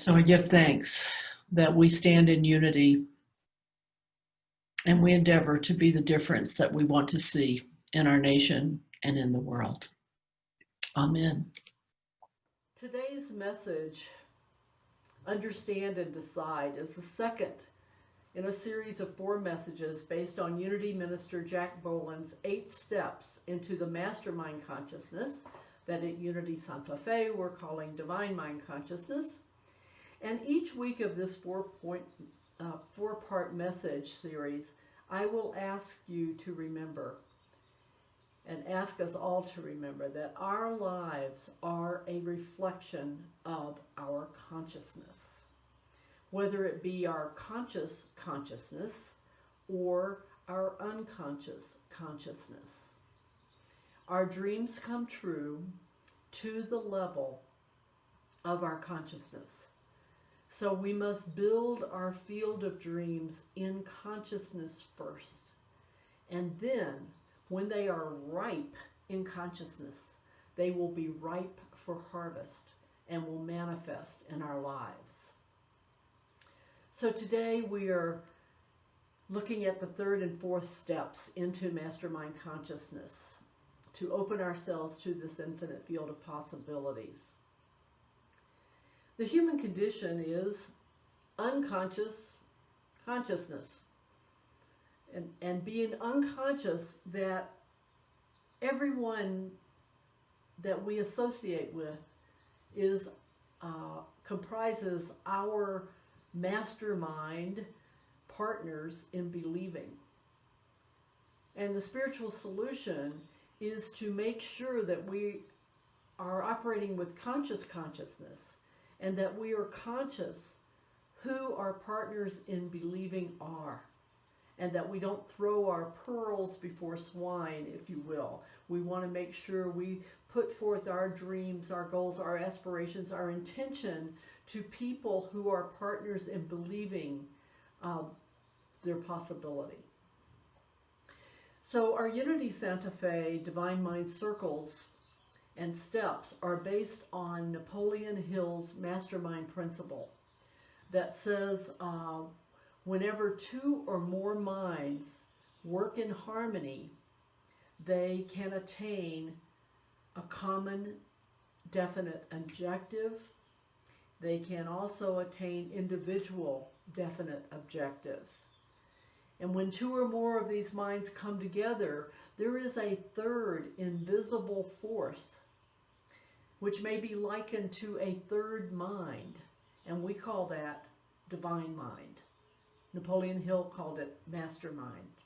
So I give thanks that we stand in unity and we endeavor to be the difference that we want to see in our nation and in the world. Amen. Today's message, Understand and Decide, is the second in a series of 4 messages based on Unity Minister Jack Boland's 8 steps into the mastermind consciousness that at Unity Santa Fe we're calling Divine Mind Consciousness. And each week of this 4-part message series, I will ask you to remember and ask us all to remember that our lives are a reflection of our consciousness, whether it be our conscious consciousness or our unconscious consciousness. Our dreams come true to the level of our consciousness. So we must build our field of dreams in consciousness first. And then, when they are ripe in consciousness, they will be ripe for harvest and will manifest in our lives. So today we are looking at the 3rd and 4th steps into mastermind consciousness to open ourselves to this infinite field of possibilities. The human condition is unconscious consciousness. And being unconscious that everyone that we associate with is comprises our mastermind partners in believing. And the spiritual solution is to make sure that we are operating with conscious consciousness and that we are conscious who our partners in believing are. And that we don't throw our pearls before swine, if you will. We want to make sure we put forth our dreams, our goals, our aspirations, our intention to people who are partners in believing their possibility. So our Unity Santa Fe Divine Mind Circles and steps are based on Napoleon Hill's mastermind principle that says, whenever 2 or more minds work in harmony, they can attain a common, definite objective. They can also attain individual, definite objectives. And when 2 or more of these minds come together, there is a 3rd invisible force, which may be likened to a 3rd mind, and we call that divine mind. Napoleon Hill called it mastermind.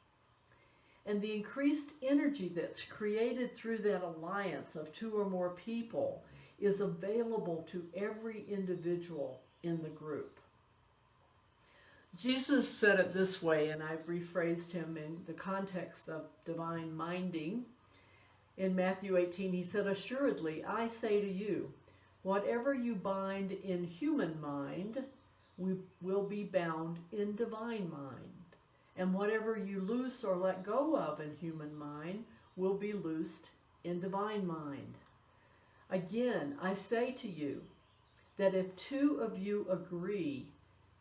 And the increased energy that's created through that alliance of 2 or more people is available to every individual in the group. Jesus said it this way, and I've rephrased him in the context of divine minding. In Matthew 18, he said, "Assuredly, I say to you, whatever you bind in human mind, we will be bound in divine mind. And whatever you loose or let go of in human mind will be loosed in divine mind. Again, I say to you that if 2 of you agree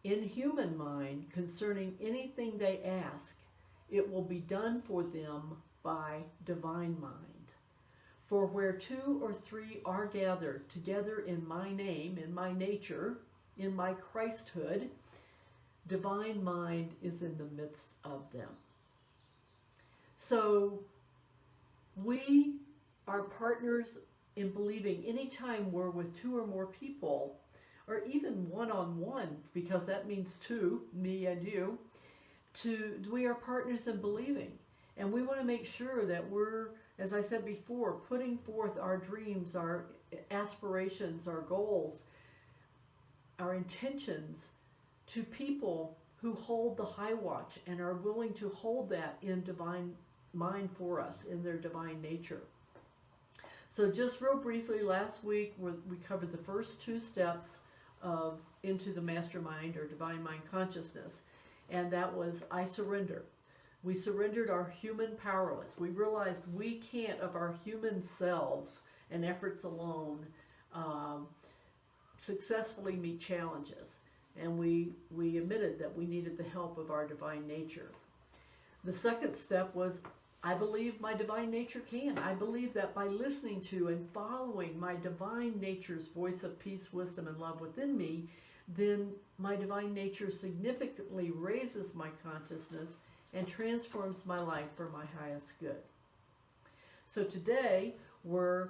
in human mind concerning anything they ask, it will be done for them by divine mind. For where 2 or 3 are gathered together in my name, in my nature, in my Christhood, divine mind is in the midst of them." So we are partners in believing anytime we're with 2 or more people, or even one-on-one, because that means 2, me and you, we are partners in believing. And we want to make sure that we're, as I said before, putting forth our dreams, our aspirations, our goals, our intentions to people who hold the high watch and are willing to hold that in divine mind for us, in their divine nature. So just real briefly, last week we covered the first 2 steps into the mastermind or divine mind consciousness, and that was I surrender. We surrendered our human powerless. We realized we can't, of our human selves and efforts alone, successfully meet challenges. And we admitted that we needed the help of our divine nature. The second step was, I believe my divine nature can. I believe that by listening to and following my divine nature's voice of peace, wisdom, and love within me, then my divine nature significantly raises my consciousness and transforms my life for my highest good. So today we're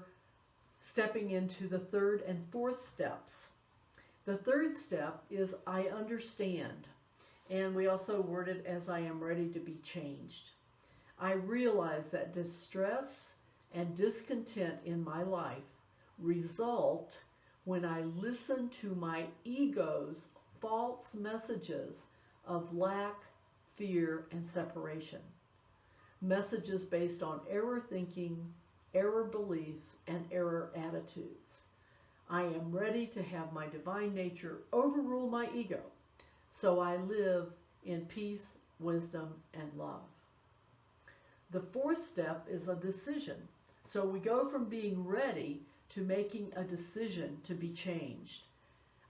stepping into the third and fourth steps. The third step is I understand, and we also word it as I am ready to be changed. I realize that distress and discontent in my life result when I listen to my ego's false messages of lack, fear, and separation. Messages based on error thinking, error beliefs, and error attitudes. I am ready to have my divine nature overrule my ego, so I live in peace, wisdom, and love. The fourth step is a decision. So we go from being ready to making a decision to be changed.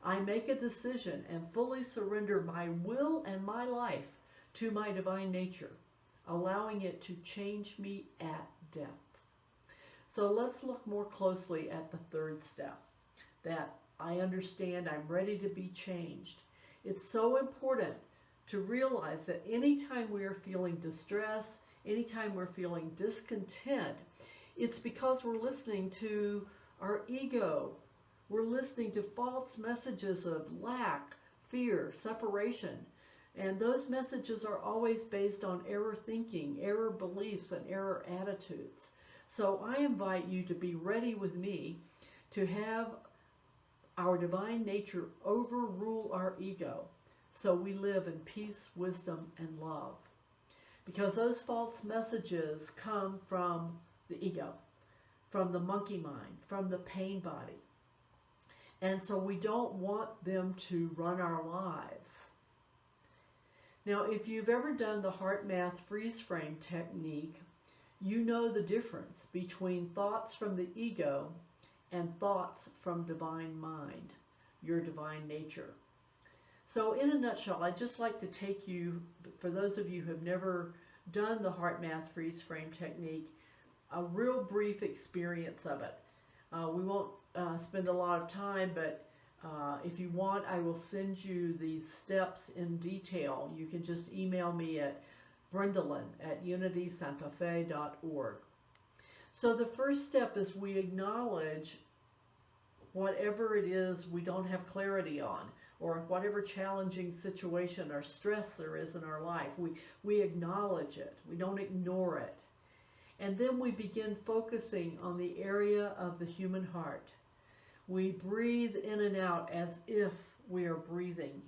I make a decision and fully surrender my will and my life to my divine nature, allowing it to change me at depth. So let's look more closely at the third step, that I understand I'm ready to be changed. It's so important to realize that anytime we are feeling distress, anytime we're feeling discontent, it's because we're listening to our ego. We're listening to false messages of lack, fear, separation. And those messages are always based on error thinking, error beliefs, and error attitudes. So I invite you to be ready with me to have our divine nature overrule our ego, so we live in peace, wisdom, and love. Because those false messages come from the ego, from the monkey mind, from the pain body. And so we don't want them to run our lives. Now, if you've ever done the heart math freeze frame technique, you know the difference between thoughts from the ego and thoughts from divine mind, your divine nature. So in a nutshell, I'd just like to take you, for those of you who have never done the heart math freeze frame technique, a real brief experience of it. We won't spend a lot of time, but if you want, I will send you these steps in detail. You can just email me at brendalyn@unitysantafe.org. So the first step is we acknowledge whatever it is we don't have clarity on, or whatever challenging situation or stress there is in our life. We acknowledge it. We don't ignore it. And then we begin focusing on the area of the human heart. We breathe in and out as if we are breathing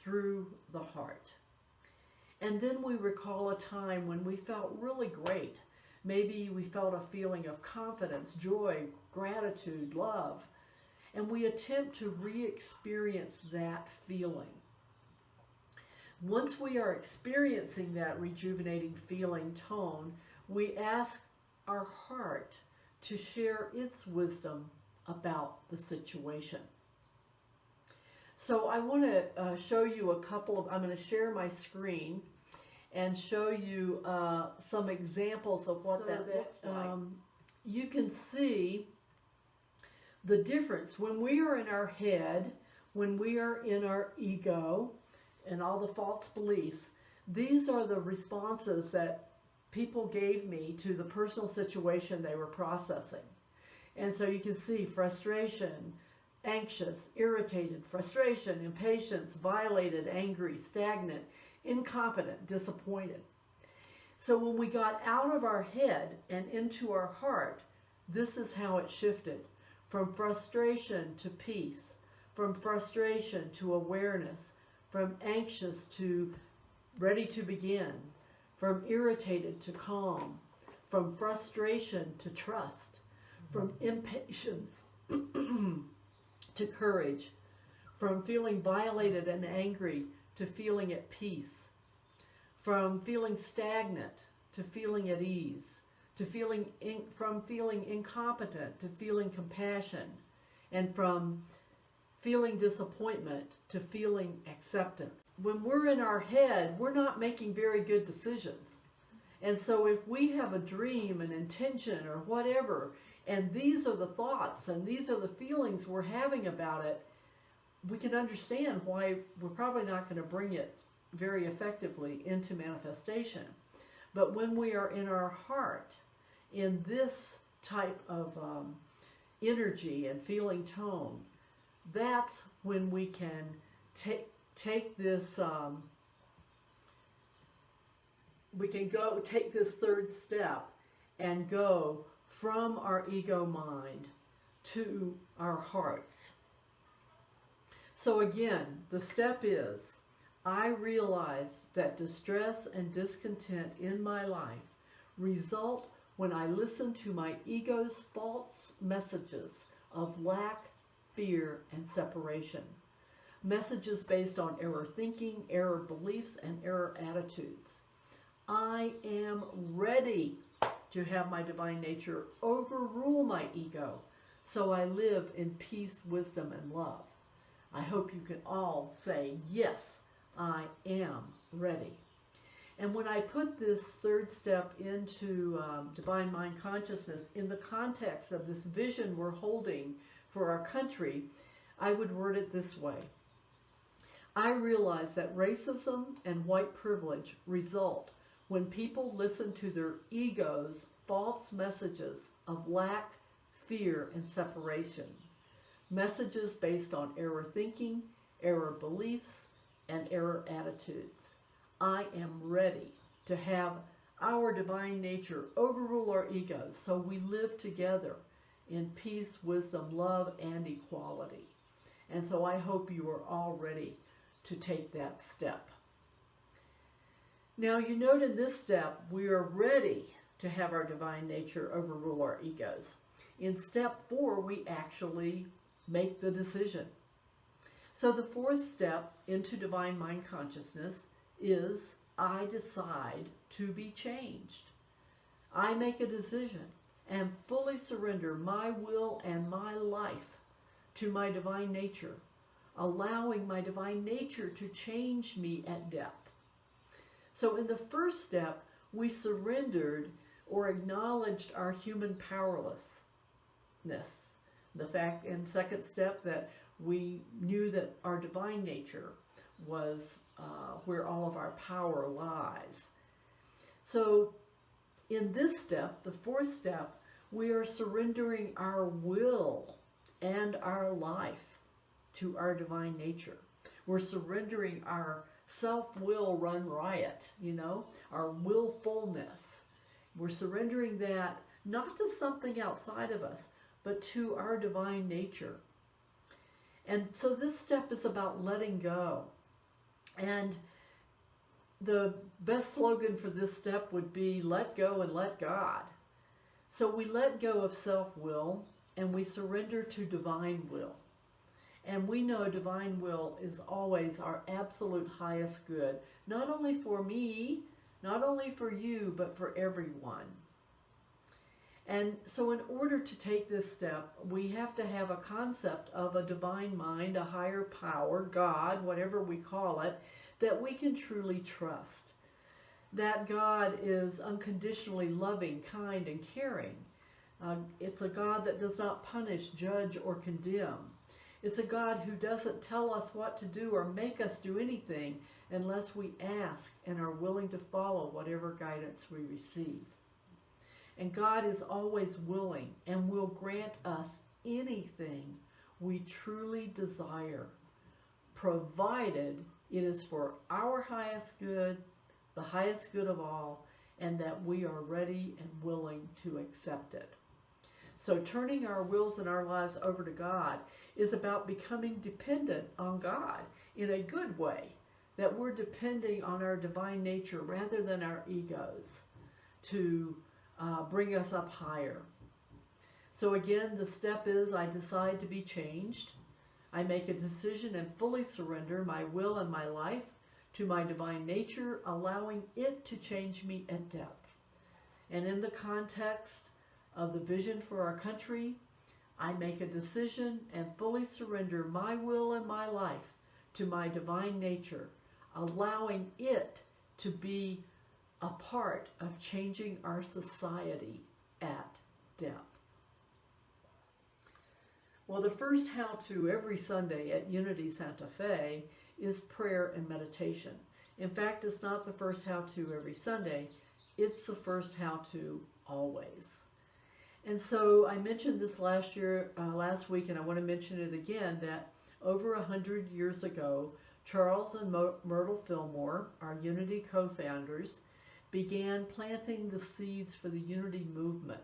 through the heart. And then we recall a time when we felt really great. Maybe we felt a feeling of confidence, joy, gratitude, love. And we attempt to re-experience that feeling. Once we are experiencing that rejuvenating feeling tone, we ask our heart to share its wisdom about the situation. So I want to show you a couple of, I'm going to share my screen and show you some examples of what that looks like. You can see the difference when we are in our head, when we are in our ego and all the false beliefs. These are the responses that people gave me to the personal situation they were processing. And so you can see frustration, anxious, irritated, frustration, impatience, violated, angry, stagnant, incompetent, disappointed. So when we got out of our head and into our heart, this is how it shifted. From frustration to peace, from frustration to awareness, from anxious to ready to begin, from irritated to calm, from frustration to trust, from impatience to courage, from feeling violated and angry to feeling at peace, from feeling stagnant to feeling at ease, to from feeling incompetent to feeling compassion, and from feeling disappointment to feeling acceptance. When we're in our head, we're not making very good decisions. And so if we have a dream, an intention, or whatever, and these are the thoughts and these are the feelings we're having about it, we can understand why we're probably not going to bring it very effectively into manifestation. But when we are in our heart, in this type of energy and feeling tone, that's when we can take this, we can go take this third step and go from our ego mind to our hearts. So again, the step is, I realize that distress and discontent in my life result when I listen to my ego's false messages of lack, fear, and separation. Messages based on error thinking, error beliefs, and error attitudes. I am ready to have my divine nature overrule my ego, so I live in peace, wisdom, and love. I hope you can all say, yes, I am ready. And when I put this third step into divine mind consciousness in the context of this vision we're holding for our country, I would word it this way. I realize that racism and white privilege result when people listen to their ego's false messages of lack, fear, and separation. Messages based on error thinking, error beliefs, and error attitudes. I am ready to have our divine nature overrule our egos so we live together in peace, wisdom, love, and equality. And so I hope you are all ready to take that step. Now you note in this step, we are ready to have our divine nature overrule our egos. In step 4, we actually make the decision. So the fourth step into divine mind consciousness is I decide to be changed. I make a decision and fully surrender my will and my life to my divine nature, allowing my divine nature to change me at depth. So in the first step, we surrendered or acknowledged our human powerlessness. The fact in second step that we knew that our divine nature was where all of our power lies. So in this step, the fourth step, we are surrendering our will and our life to our divine nature. We're surrendering our self-will run riot, our willfulness. We're surrendering that not to something outside of us, but to our divine nature. And so this step is about letting go. And the best slogan for this step would be, let go and let God. So we let go of self-will and we surrender to divine will. And we know divine will is always our absolute highest good, not only for me, not only for you, but for everyone. And so in order to take this step, we have to have a concept of a divine mind, a higher power, God, whatever we call it, that we can truly trust. That God is unconditionally loving, kind, and caring. It's a God that does not punish, judge, or condemn. It's a God who doesn't tell us what to do or make us do anything unless we ask and are willing to follow whatever guidance we receive. And God is always willing and will grant us anything we truly desire, provided it is for our highest good, the highest good of all, and that we are ready and willing to accept it. So turning our wills and our lives over to God is about becoming dependent on God in a good way, that we're depending on our divine nature rather than our egos to bring us up higher. So again, the step is I decide to be changed. I make a decision and fully surrender my will and my life to my divine nature, allowing it to change me at depth. And in the context of the vision for our country, I make a decision and fully surrender my will and my life to my divine nature, allowing it to be a part of changing our society at depth. Well, the first how-to every Sunday at Unity Santa Fe is prayer and meditation. In fact, it's not the first how-to every Sunday, it's the first how-to always. And so I mentioned this last week, and I want to mention it again, that over 100 years ago, Charles and Myrtle Fillmore, our Unity co-founders, began planting the seeds for the Unity movement.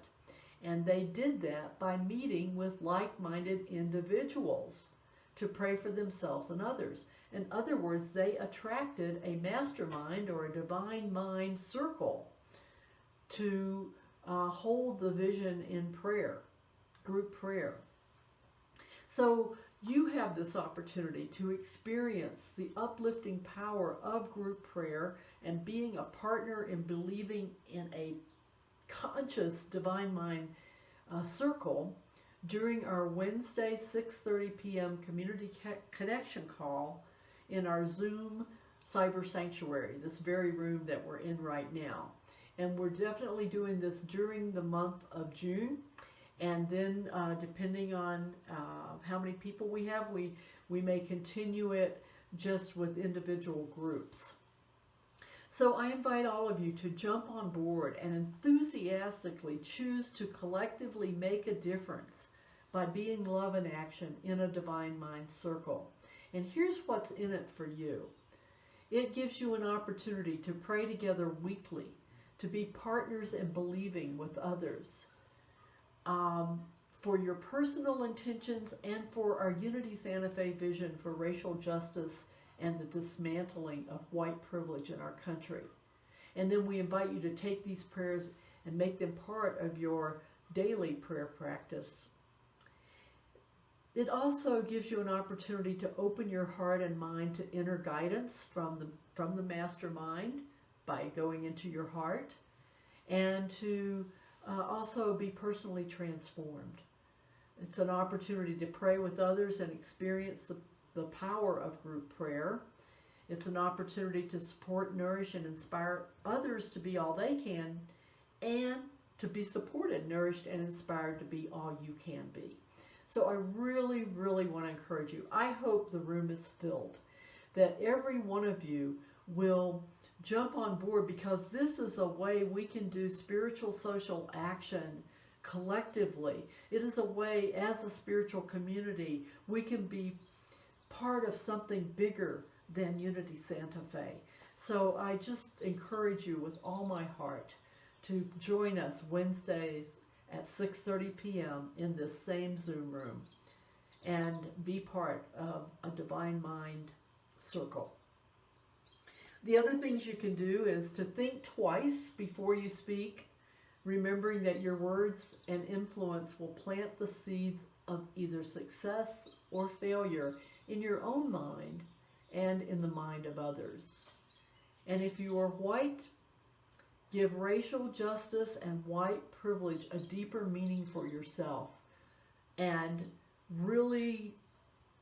And they did that by meeting with like-minded individuals to pray for themselves and others. In other words, they attracted a mastermind or a divine mind circle to hold the vision in prayer, group prayer. So you have this opportunity to experience the uplifting power of group prayer and being a partner in believing in a conscious divine mind circle during our Wednesday 6:30 p.m. community connection call in our Zoom cyber sanctuary, this very room that we're in right now. And we're definitely doing this during the month of June. And then depending on how many people we have, we may continue it just with individual groups. So I invite all of you to jump on board and enthusiastically choose to collectively make a difference by being love in action in a divine mind circle. And here's what's in it for you. It gives you an opportunity to pray together weekly, to be partners in believing with others, for your personal intentions and for our Unity Santa Fe vision for racial justice and the dismantling of white privilege in our country. And then we invite you to take these prayers and make them part of your daily prayer practice. It also gives you an opportunity to open your heart and mind to inner guidance from the mastermind by going into your heart, and to also be personally transformed. It's an opportunity to pray with others and experience the power of group prayer. It's an opportunity to support, nourish, and inspire others to be all they can, and to be supported, nourished, and inspired to be all you can be. So I really, really want to encourage you. I hope the room is filled, that every one of you will jump on board, because this is a way we can do spiritual social action collectively. It is a way, as a spiritual community, we can be part of something bigger than Unity Santa Fe. So I just encourage you with all my heart to join us Wednesdays at 6:30 p.m. in this same Zoom room and be part of a Divine Mind circle. The other things you can do is to think twice before you speak, remembering that your words and influence will plant the seeds of either success or failure in your own mind and in the mind of others. And if you are white, give racial justice and white privilege a deeper meaning for yourself, and really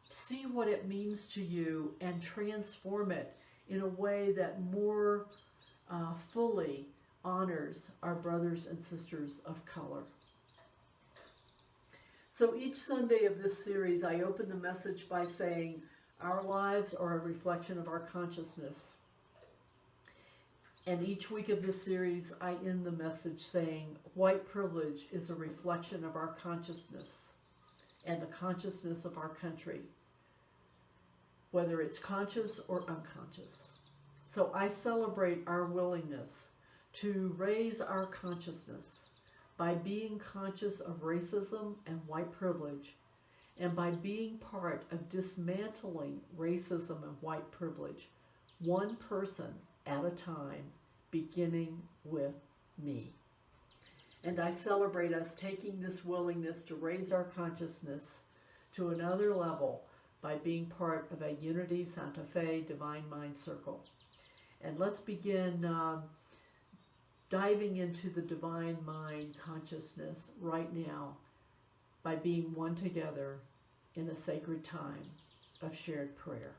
see what it means to you and transform it in a way that more fully honors our brothers and sisters of color. So each Sunday of this series, I open the message by saying, our lives are a reflection of our consciousness. And each week of this series, I end the message saying, white privilege is a reflection of our consciousness and the consciousness of our country, whether it's conscious or unconscious. So I celebrate our willingness to raise our consciousness by being conscious of racism and white privilege, and by being part of dismantling racism and white privilege, one person at a time, beginning with me. And I celebrate us taking this willingness to raise our consciousness to another level by being part of a Unity Santa Fe Divine Mind Circle. And let's begin diving into the Divine Mind consciousness right now by being one together in a sacred time of shared prayer.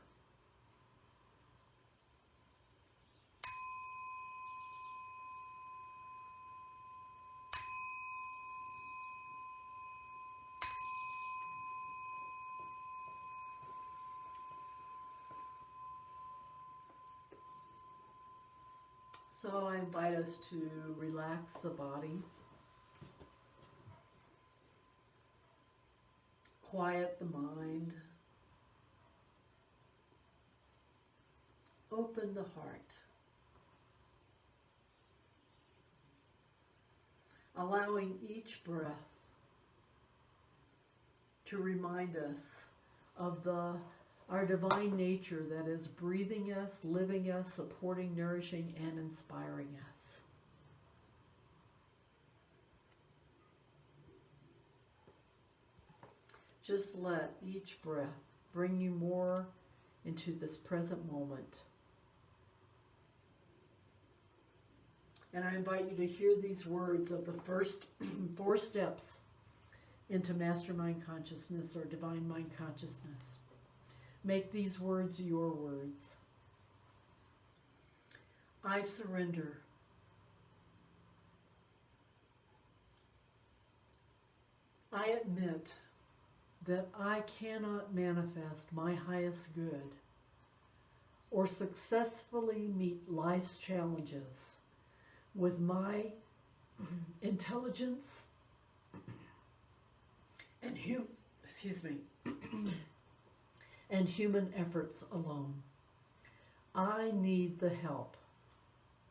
So I invite us to relax the body, quiet the mind, open the heart, allowing each breath to remind us of our divine nature that is breathing us, living us, supporting, nourishing, and inspiring us. Just let each breath bring you more into this present moment. And I invite you to hear these words of the first 4 steps into mastermind consciousness or divine mind consciousness. Make these words your words. I surrender. I admit that I cannot manifest my highest good or successfully meet life's challenges with my intelligence and and human efforts alone. I need the help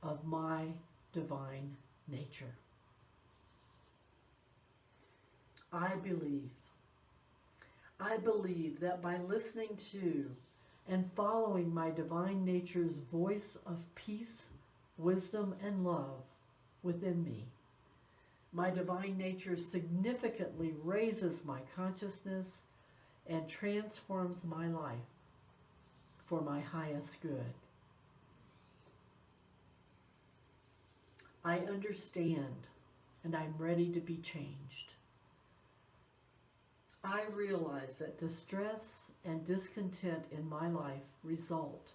of my divine nature. I believe that by listening to and following my divine nature's voice of peace, wisdom, and love within me, my divine nature significantly raises my consciousness and transforms my life for my highest good. I understand and I'm ready to be changed. I realize that distress and discontent in my life result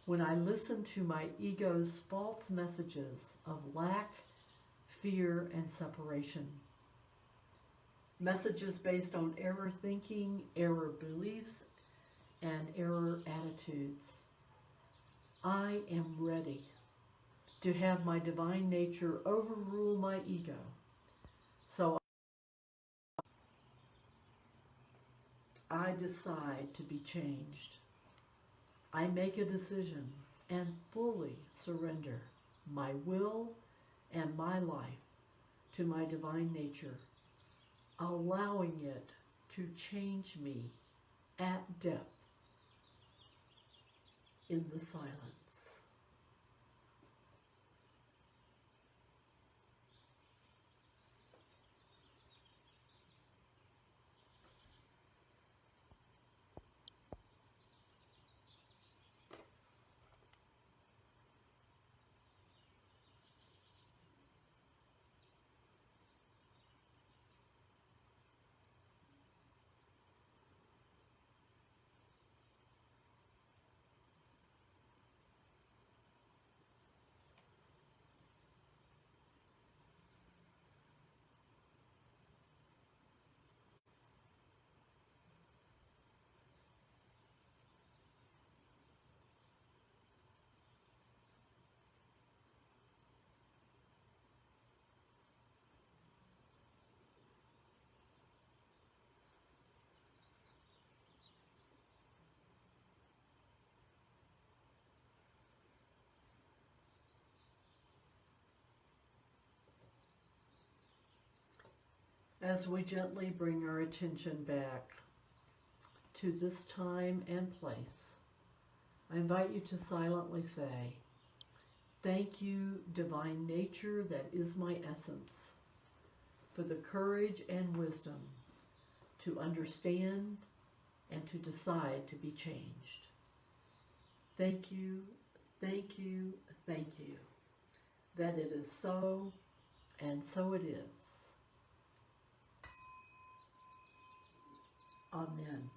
when I listen to my ego's false messages of lack, fear, and separation. Messages based on error thinking, error beliefs, and error attitudes. I am ready to have my divine nature overrule my ego. So I decide to be changed. I make a decision and fully surrender my will and my life to my divine nature, allowing it to change me at depth in the silence. As we gently bring our attention back to this time and place, I invite you to silently say, "Thank you, divine nature that is my essence, for the courage and wisdom to understand and to decide to be changed. Thank you, thank you, thank you, that it is so, and so it is." Amen.